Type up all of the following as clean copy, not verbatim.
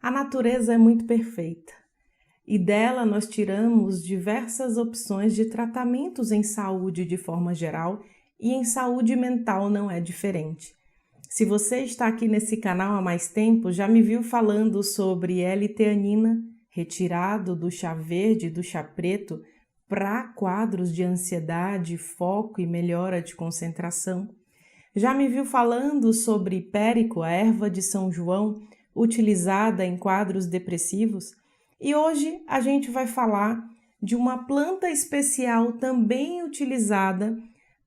A natureza é muito perfeita e dela nós tiramos diversas opções de tratamentos em saúde de forma geral e em saúde mental não é diferente. Se você está aqui nesse canal há mais tempo, já me viu falando sobre L-teanina, retirado do chá verde e do chá preto para quadros de ansiedade, foco e melhora de concentração. Já me viu falando sobre hipérico, a erva de São João, utilizada em quadros depressivos. E hoje a gente vai falar de uma planta especial também utilizada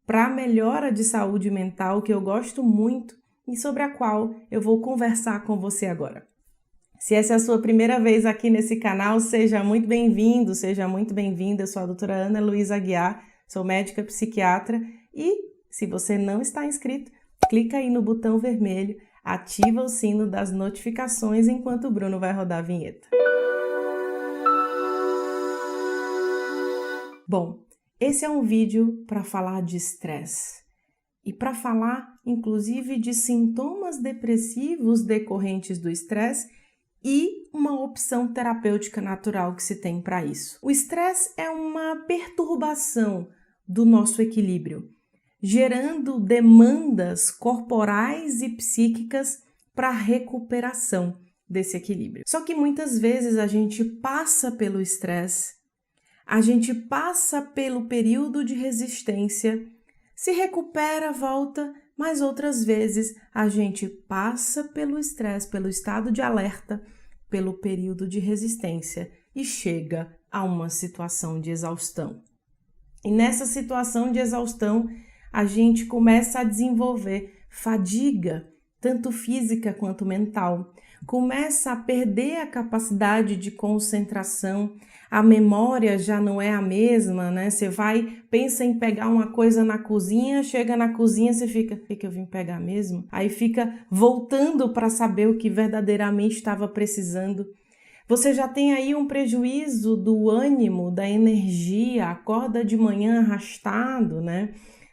para melhora de saúde mental que eu gosto muito e sobre a qual eu vou conversar com você agora. Se essa é a sua primeira vez aqui nesse canal, seja muito bem-vindo, seja muito bem-vinda. Eu sou a doutora Ana Luísa Aguiar, sou médica psiquiatra e se você não está inscrito, clica aí no botão vermelho, ativa o sino das notificações enquanto o Bruno vai rodar a vinheta. Bom, esse é um vídeo para falar de estresse e para falar, inclusive, de sintomas depressivos decorrentes do estresse e uma opção terapêutica natural que se tem para isso. O estresse é uma perturbação do nosso equilíbrio, gerando demandas corporais e psíquicas para a recuperação desse equilíbrio. Só que muitas vezes a gente passa pelo estresse, a gente passa pelo período de resistência, se recupera, volta, mas outras vezes a gente passa pelo estresse, pelo estado de alerta, pelo período de resistência e chega a uma situação de exaustão. E nessa situação de exaustão, a gente começa a desenvolver fadiga, tanto física quanto mental, começa a perder a capacidade de concentração, a memória já não é a mesma, né? Você pensa em pegar uma coisa na cozinha, chega na cozinha, você fica, o que eu vim pegar mesmo? Aí fica voltando para saber o que verdadeiramente estava precisando. Você já tem aí um prejuízo do ânimo, da energia, acorda de manhã arrastado, né?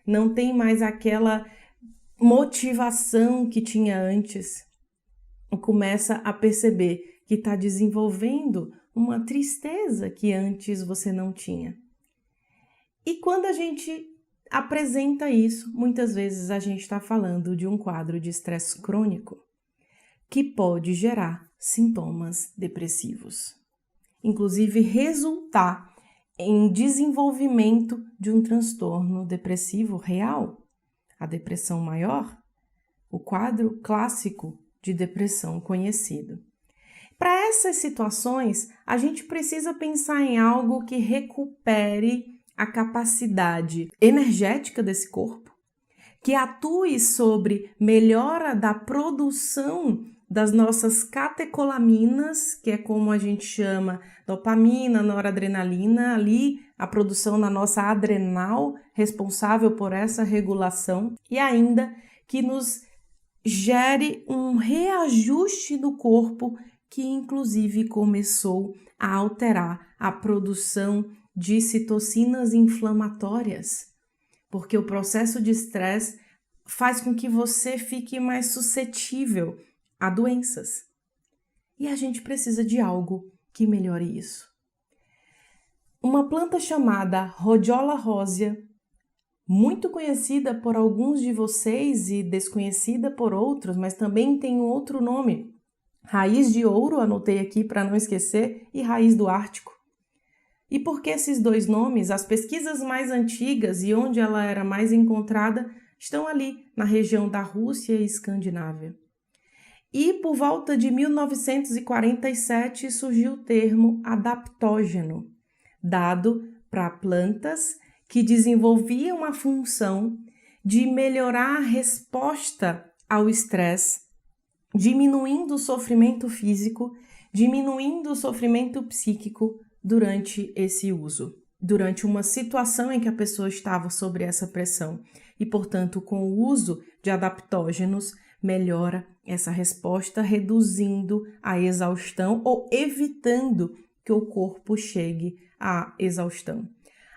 Não tem mais aquela motivação que tinha antes. Começa a perceber que está desenvolvendo uma tristeza que antes você não tinha. E quando a gente apresenta isso, muitas vezes a gente está falando de um quadro de estresse crônico que pode gerar sintomas depressivos, inclusive resultar em desenvolvimento de um transtorno depressivo real, a depressão maior, o quadro clássico de depressão conhecido. Para essas situações, a gente precisa pensar em algo que recupere a capacidade energética desse corpo, que atue sobre melhora da produção das nossas catecolaminas, que é como a gente chama dopamina, noradrenalina, ali a produção na nossa adrenal, responsável por essa regulação, e ainda que nos gere um reajuste no corpo que inclusive começou a alterar a produção de citocinas inflamatórias, porque o processo de estresse faz com que você fique mais suscetível a doenças. E a gente precisa de algo que melhore isso. Uma planta chamada Rhodiola rosea, muito conhecida por alguns de vocês e desconhecida por outros, mas também tem um outro nome. Raiz de ouro, anotei aqui para não esquecer, e raiz do Ártico. E por que esses dois nomes? As pesquisas mais antigas e onde ela era mais encontrada estão ali, na região da Rússia e Escandinávia. E por volta de 1947 surgiu o termo adaptógeno, dado para plantas que desenvolviam a função de melhorar a resposta ao estresse, diminuindo o sofrimento físico, diminuindo o sofrimento psíquico durante esse uso, durante uma situação em que a pessoa estava sob essa pressão. E, portanto, com o uso de adaptógenos, melhora essa resposta, reduzindo a exaustão ou evitando que o corpo chegue à exaustão.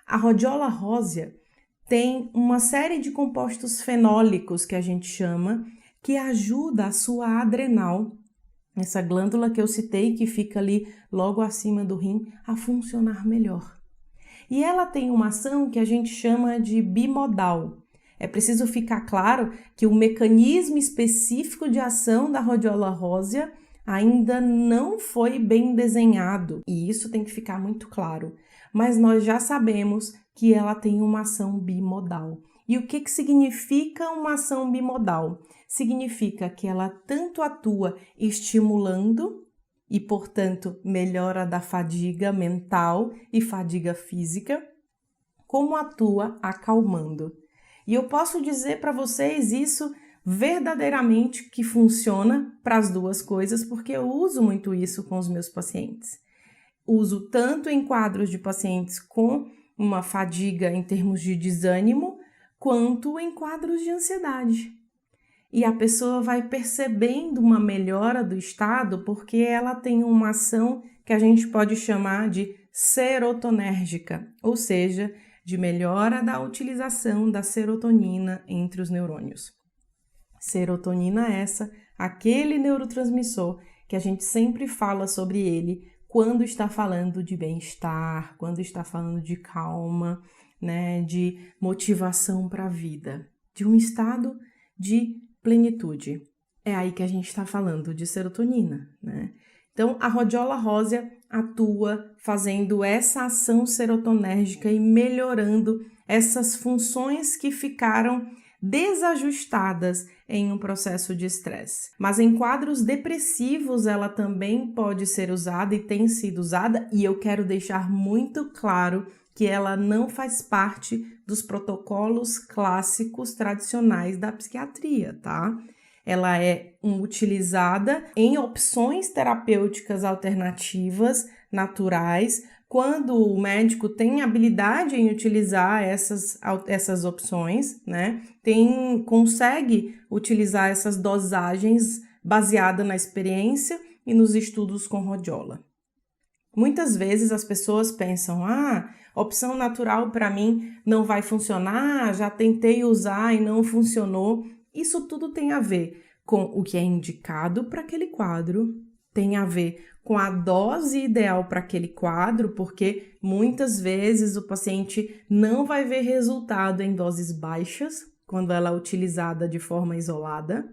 A Rhodiola rosea tem uma série de compostos fenólicos que a gente chama, que ajuda a sua adrenal essa glândula que eu citei, que fica ali logo acima do rim, a funcionar melhor. E ela tem uma ação que a gente chama de bimodal. É preciso ficar claro que o mecanismo específico de ação da Rhodiola rosea ainda não foi bem desenhado, e isso tem que ficar muito claro. Mas nós já sabemos que ela tem uma ação bimodal. E o que significa uma ação bimodal? Significa que ela tanto atua estimulando e, portanto, melhora da fadiga mental e fadiga física, como atua acalmando. E eu posso dizer para vocês isso verdadeiramente que funciona para as duas coisas, porque eu uso muito isso com os meus pacientes. Uso tanto em quadros de pacientes com uma fadiga em termos de desânimo, quanto em quadros de ansiedade. E a pessoa vai percebendo uma melhora do estado porque ela tem uma ação que a gente pode chamar de serotonérgica, ou seja, de melhora da utilização da serotonina entre os neurônios. Serotonina essa, aquele neurotransmissor que a gente sempre fala sobre ele quando está falando de bem-estar, quando está falando de calma, né, de motivação para a vida, de um estado de plenitude. É aí que a gente está falando de serotonina, né? Então, a Rhodiola rosea atua fazendo essa ação serotonérgica e melhorando essas funções que ficaram desajustadas em um processo de estresse. Mas em quadros depressivos ela também pode ser usada e tem sido usada, e eu quero deixar muito claro que ela não faz parte dos protocolos clássicos tradicionais da psiquiatria, tá? Ela é utilizada em opções terapêuticas alternativas, naturais, quando o médico tem habilidade em utilizar essas opções, né? Consegue utilizar essas dosagens baseada na experiência e nos estudos com rhodiola. Muitas vezes as pessoas pensam, opção natural para mim não vai funcionar, já tentei usar e não funcionou. Isso tudo tem a ver com o que é indicado para aquele quadro, tem a ver com a dose ideal para aquele quadro, porque muitas vezes o paciente não vai ver resultado em doses baixas quando ela é utilizada de forma isolada,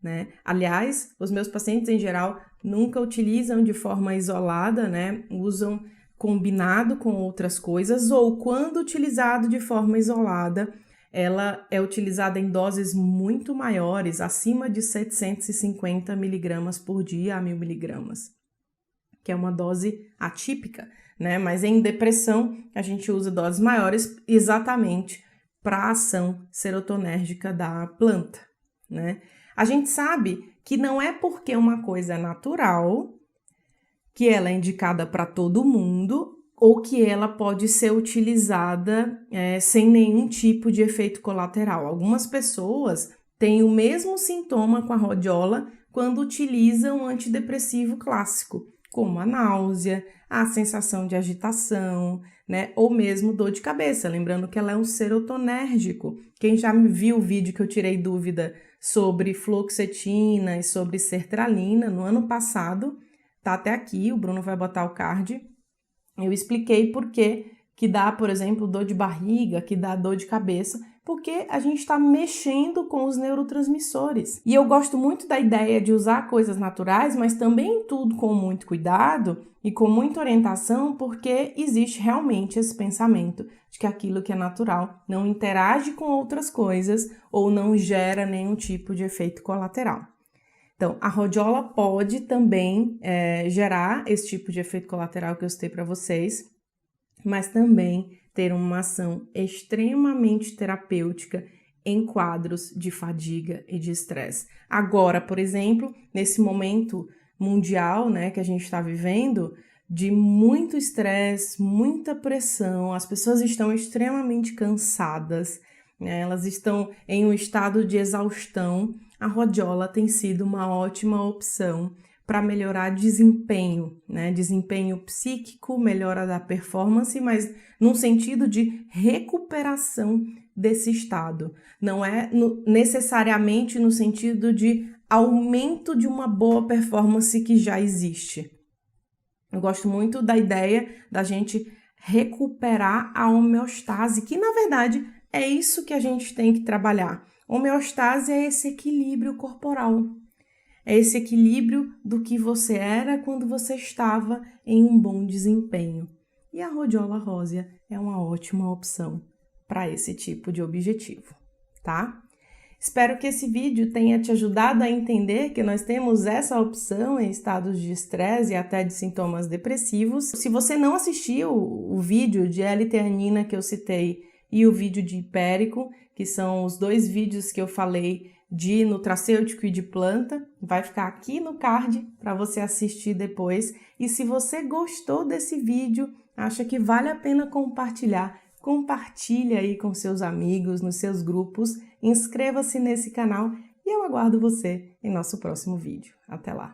né? Aliás, os meus pacientes em geral nunca utilizam de forma isolada, né? Usam combinado com outras coisas, ou quando utilizado de forma isolada, ela é utilizada em doses muito maiores, acima de 750 miligramas por dia a 1000 miligramas, que é uma dose atípica, né? Mas em depressão a gente usa doses maiores exatamente para a ação serotonérgica da planta, né? A gente sabe que não é porque uma coisa é natural que ela é indicada para todo mundo ou que ela pode ser utilizada sem nenhum tipo de efeito colateral. Algumas pessoas têm o mesmo sintoma com a rhodiola quando utilizam um antidepressivo clássico, como a náusea, a sensação de agitação, né? Ou mesmo dor de cabeça, lembrando que ela é um serotonérgico. Quem já viu o vídeo que eu tirei dúvida sobre fluoxetina e sobre sertralina no ano passado, tá até aqui, o Bruno vai botar o card. Eu expliquei por que dá, por exemplo, dor de barriga, que dá dor de cabeça, porque a gente está mexendo com os neurotransmissores. E eu gosto muito da ideia de usar coisas naturais, mas também tudo com muito cuidado e com muita orientação, porque existe realmente esse pensamento de que aquilo que é natural não interage com outras coisas ou não gera nenhum tipo de efeito colateral. Então, a rhodiola pode também gerar esse tipo de efeito colateral que eu citei para vocês, mas também ter uma ação extremamente terapêutica em quadros de fadiga e de estresse. Agora, por exemplo, nesse momento mundial, né, que a gente está vivendo, de muito estresse, muita pressão, as pessoas estão extremamente cansadas, né, elas estão em um estado de exaustão. A rhodiola tem sido uma ótima opção para melhorar desempenho, né? Desempenho psíquico, melhora da performance, mas num sentido de recuperação desse estado. Não é necessariamente no sentido de aumento de uma boa performance que já existe. Eu gosto muito da ideia da gente recuperar a homeostase, que na verdade é isso que a gente tem que trabalhar. Homeostase é esse equilíbrio corporal. É esse equilíbrio do que você era quando você estava em um bom desempenho. E a rhodiola rósea é uma ótima opção para esse tipo de objetivo, tá? Espero que esse vídeo tenha te ajudado a entender que nós temos essa opção em estados de estresse e até de sintomas depressivos. Se você não assistiu o vídeo de L-teanina que eu citei e o vídeo de hipérico, que são os 2 vídeos que eu falei de nutracêutico e de planta, vai ficar aqui no card para você assistir depois. E se você gostou desse vídeo, acha que vale a pena compartilhar, compartilhe aí com seus amigos, nos seus grupos, inscreva-se nesse canal e eu aguardo você em nosso próximo vídeo. Até lá!